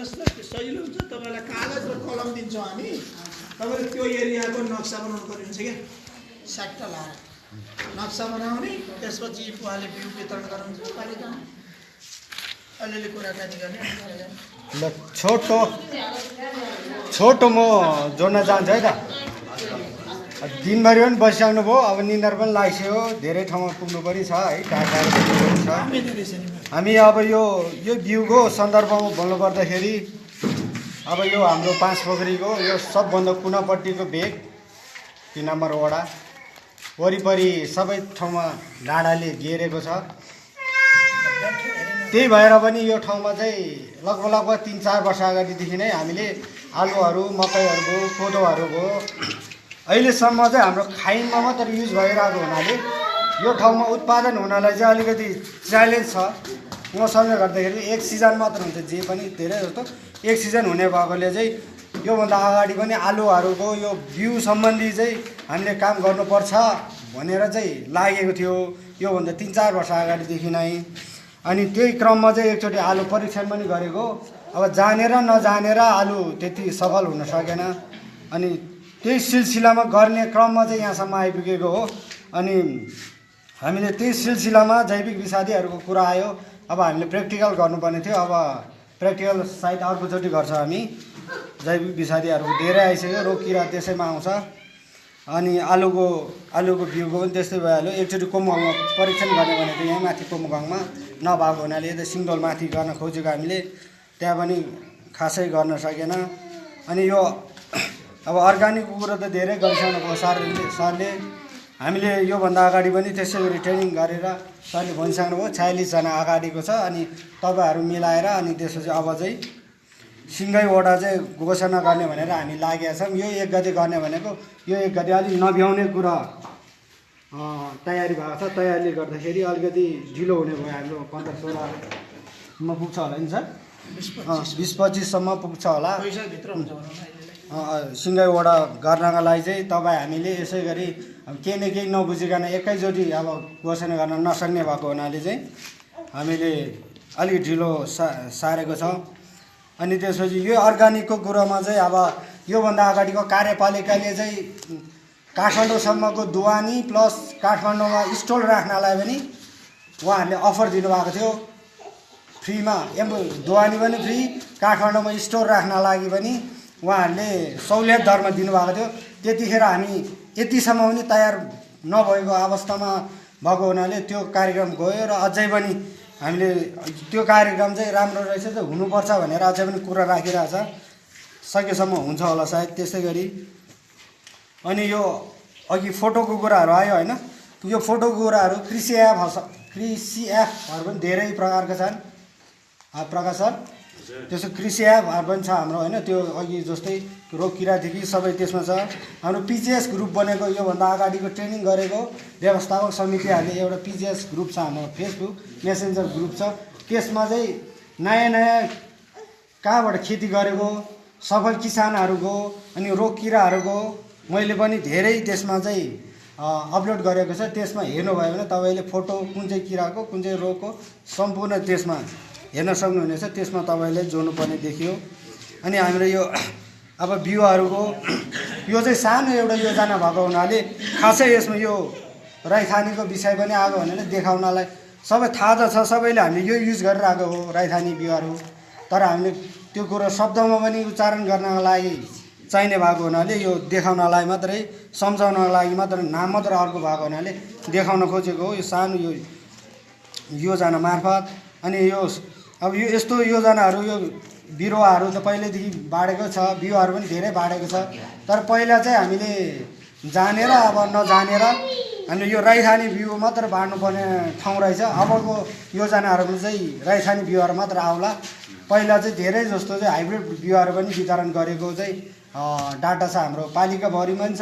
आउनुहोस् न, त्यो सजिलो हुन्छ। तपाईँलाई कागज र कलम दिन्छौँ हामी, तपाईँले त्यो एरियाको नक्सा बनाउनु पर्ने हुन्छ क्या। स्याक्ट लाएर नक्सा बनाउने, त्यसपछि उहाँले बिउ वितरण गर्नुहुन्छ पालिकामा, अलिअलि कुराकानी गर्ने। ल छोटो म जोड्न चाहन्छु है त। दिनभरि पनि बसिसक्नु भयो, अब निन्द्रा पनि लागिसक्यो, धेरै ठाउँमा पुग्नु पनि छ है, टाढा छ। हामी अब यो बिउको सन्दर्भमा भन्नु पर्दाखेरि अब यो हाम्रो 5 पोखरीको यो सबभन्दा कुनापट्टिको भेग 3 नम्बर वडा वरिपरि सबै ठाउँमा डाँडाले घेरेको छ। त्यही भएर पनि यो ठाउँमा चाहिँ लगभग 3-4 वर्ष अगाडिदेखि नै हामीले आलुहरू, मकैहरूको, कोदोहरूको अहिलेसम्म चाहिँ हाम्रो खाइनमा मात्र युज भइरहेको हुनाले यो ठाउँमा उत्पादन हुनलाई चाहिँ अलिकति च्यालेन्ज छ। मौसमले गर्दाखेरि एक सिजन मात्र हुन्छ, जे पनि धेरै जस्तो एक सिजन हुने भएकोले चाहिँ योभन्दा अगाडि पनि आलुहरूको यो बिउ सम्बन्धी चाहिँ हामीले काम गर्नुपर्छ भनेर चाहिँ लागेको थियो योभन्दा 3-4 वर्ष अगाडिदेखि नै। अनि त्यही क्रममा चाहिँ एकचोटि आलु परीक्षण पनि गरेको। अब जानेर नजानेर आलु त्यति सफल हुन सकेन, अनि त्यही सिलसिलामा गर्ने क्रममा चाहिँ यहाँसम्म आइपुगेको हो। अनि हामीले त्यही सिलसिलामा जैविक विषादीहरूको कुरा आयो, अब हामीले प्र्याक्टिकल गर्नुपर्ने थियो। अब प्र्याक्टिकल सायद अर्कोचोटि गर्छ हामी। जैविक विषादीहरूको धेरै आइसक्यो, रोग किरा त्यसैमा आउँछ। अनि आलुको बिउको पनि त्यस्तै भइहाल्यो। एकचोटि कोमगाउँमा परीक्षण गर्ने भनेको यहाँ माथि कोमगाउँमा नभएको हुनाले यता सिङ्गल माथि गर्न खोजेको हामीले, त्यहाँ पनि खासै गर्न सकेन। अनि यो अब अर्ग्यानिकको कुरा त धेरै गरिसक्नु भयो सरले। हामीले योभन्दा अगाडि पनि त्यसै गरी ट्रेनिङ गरेर सरले भनिसक्नु भयो 46 जना अगाडिको छ। अनि तपाईँहरू मिलाएर अनि त्यसपछि अब चाहिँ सिँगै वडा चाहिँ घोषणा गर्ने भनेर हामी लागेका छौँ। यो 1 गते गर्ने भनेको यो 1 गते अलिक नभ्याउने कुरा तयारी भएको छ। तयारीले गर्दाखेरि अलिकति ढिलो हुने भयो। हाम्रो 15-16 पुग्छ होला नि सर, 20-25सम्म पुग्छ होला। सिँगै वडा गर्नका लागि चाहिँ तपाईँ हामीले यसै गरी केही न केही नबुझिकन एकैचोटि अब घोषणा गर्न नसक्ने भएको हुनाले चाहिँ हामीले अलिक ढिलो सारेको छौँ। अनि त्यसपछि यो अर्ग्यानिकको कुरोमा चाहिँ अब योभन्दा अगाडिको कार्यपालिकाले चाहिँ काठमाडौँसम्मको दुवानी प्लस काठमाडौँमा स्टल राख्नलाई पनि उहाँहरूले अफर दिनुभएको थियो फ्रीमा। दुवानी पनि फ्री, काठमाडौँमा स्टोर राख्न लागि पनि उहाँहरूले सहुलियत दरमा दिनुभएको थियो। त्यतिखेर हामी यतिसम्म पनि तयार नभएको अवस्थामा भएको हुनाले त्यो कार्यक्रम गयो र अझै पनि हामीले त्यो कार्यक्रम चाहिँ राम्रो रहेछ चाहिँ हुनुपर्छ भनेर अझै पनि कुरा राखिरहेछ। सकेसम्म हुन्छ होला सायद त्यसै गरी। अनि यो अघि फोटोको कुराहरू आयो होइन, यो फोटोको कुराहरू कृषि एपहरू पनि धेरै प्रकारका छन् प्रकाश सर। त्यसो कृषि एपहरू पनि छ हाम्रो होइन। त्यो अघि जस्तै रोग किरादेखि सबै त्यसमा छ। हाम्रो पिजिएस ग्रुप बनेको योभन्दा अगाडिको ट्रेनिङ गरेको व्यवस्थापक समितिहरूले एउटा पिजिएस ग्रुप छ हाम्रो, फेसबुक मेसेन्जर ग्रुप छ। त्यसमा चाहिँ नयाँ कहाँबाट खेती गरेको सफल किसानहरूको अनि रोग किराहरूको मैले पनि धेरै त्यसमा चाहिँ अपलोड गरेको छ। त्यसमा हेर्नुभयो भने तपाईँले फोटो कुन चाहिँ किराको कुन चाहिँ रोगको सम्पूर्ण त्यसमा हेर्न सक्नुहुनेछ। त्यसमा तपाईँले जोड्नुपर्ने देखियो। अनि हाम्रो यो अब बिउहरूको यो चाहिँ सानो एउटा योजना भएको हुनाले खासै यसमा यो राइथानीको विषय पनि आएको भनेर देखाउनलाई सबै थाहा त छ, सबैले हामीले यो युज गरिरहेको हो राइथानी बिउहरू। तर हामीले त्यो कुरो शब्दमा पनि उच्चारण गर्नका लागि चाहिने भएको हुनाले यो देखाउनलाई मात्रै, सम्झाउनको लागि मात्र नाम मात्र अर्को भएको हुनाले देखाउन खोजेको हो यो सानो यो योजना मार्फत। अनि यो अब यो यस्तो योजनाहरू यो बिरुवाहरू त पहिल्यैदेखि बाँडेको छ, बिउहरू पनि धेरै बाँडेको छ। तर पहिला चाहिँ हामीले जानेर अब नजानेर हामीले यो राइथानी बिउ मात्र बाँड्नुपर्ने ठाउँ रहेछ। अबको योजनाहरूमा चाहिँ राइथानी बिउहरू मात्र आउला। पहिला चाहिँ धेरै जस्तो चाहिँ हाइब्रिड बिउहरू पनि वितरण गरेको चाहिँ डाटा छ हाम्रो पालिकाभरिमा पनि छ,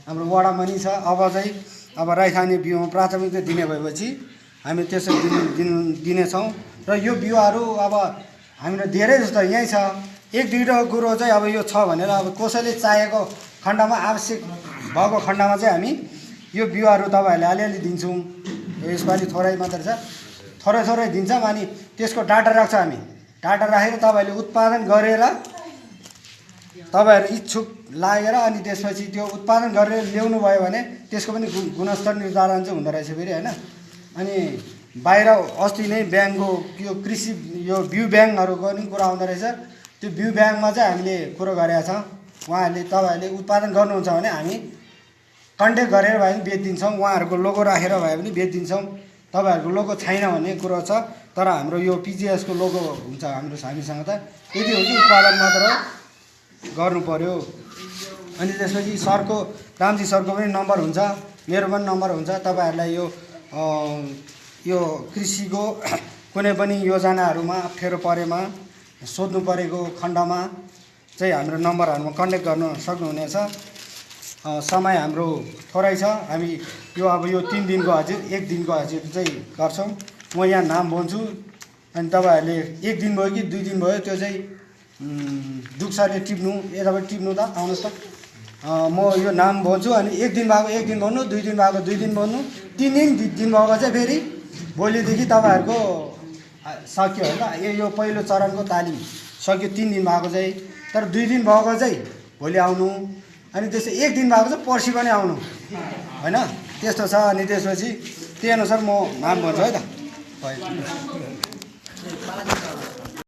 हाम्रो वडामा पनि छ। अब चाहिँ अब राइथानी बिउमा प्राथमिकता दिने भएपछि हामी त्यसरी दिनेछौँ। र यो बिउहरू अब हामीलाई धेरै जस्तो यहीँ छ। 1-2 कुरो चाहिँ अब यो छ भनेर अब कसैले चाहेको खण्डमा आवश्यक भएको खण्डमा चाहिँ हामी यो बिउहरू तपाईँहरूले अलिअलि दिन्छौँ। यसपालि थोरै मात्र छ, थोरै दिन्छौँ। अनि त्यसको डाटा राख्छ हामी डाटा राखेर तपाईँहरूले उत्पादन गरेर तपाईँहरू इच्छुक लागेर अनि त्यसपछि त्यो उत्पादन गरेर ल्याउनु भयो भने त्यसको पनि गुणस्तर निर्धारण चाहिँ हुँदो रहेछ फेरि होइन। अनि बाहिर अस्ति नै ब्याङ्कको यो कृषि यो बिउ ब्याङ्कहरूको पनि कुरा आउँदो रहेछ। त्यो बिउ ब्याङ्कमा चाहिँ हामीले कुरो गरेका छौँ, उहाँहरूले तपाईँहरूले उत्पादन गर्नुहुन्छ भने हामी कन्ट्याक्ट गरेर भए पनि बेचिदिन्छौँ, उहाँहरूको लोगो राखेर भए पनि बेचिदिन्छौँ। तपाईँहरूको लोगो छैन भन्ने कुरो छ, तर हाम्रो यो पिजिएसको लोगो हुन्छ हामीसँग त। यदि हो कि उत्पादन मात्र गर्नु पर्यो। अनि त्यसपछि सरको रामजी सरको पनि नम्बर हुन्छ, मेरो पनि नम्बर हुन्छ। तपाईँहरूलाई यो कृषिको कुनै पनि योजनाहरूमा अप्ठ्यारो परेमा सोध्नु परेको खण्डमा चाहिँ हाम्रो नम्बरहरूमा कन्ट्याक्ट गर्न सक्नुहुनेछ। समय हाम्रो थोरै छ, हामी अब यो 3 दिनको हजुर 1 दिनको हजुर चाहिँ गर्छौँ। म यहाँ नाम भन्छु अनि तपाईँहरूले 1 दिन भयो कि 2 दिन भयो त्यो चाहिँ दुक्साले टिप्नु, यताबाट टिप्नु त आउनुहोस् त। म यो नाम भन्छु अनि 1 दिन भएको 1 दिन भन्नु, 2 दिन भएको 2 दिन भन्नु, 3 दिन भएको चाहिँ फेरि भोलिदेखि तपाईँहरूको सक्यो होइन। यो पहिलो चरणको तालिम सक्यो 3 दिन भएको चाहिँ। तर 2 दिन भएको चाहिँ भोलि आउनु, अनि त्यसै 1 दिन भएको चाहिँ पर्सि पनि आउनु होइन, त्यस्तो छ। अनि त्यसपछि त्यही अनुसार म नाम भन्छु है त।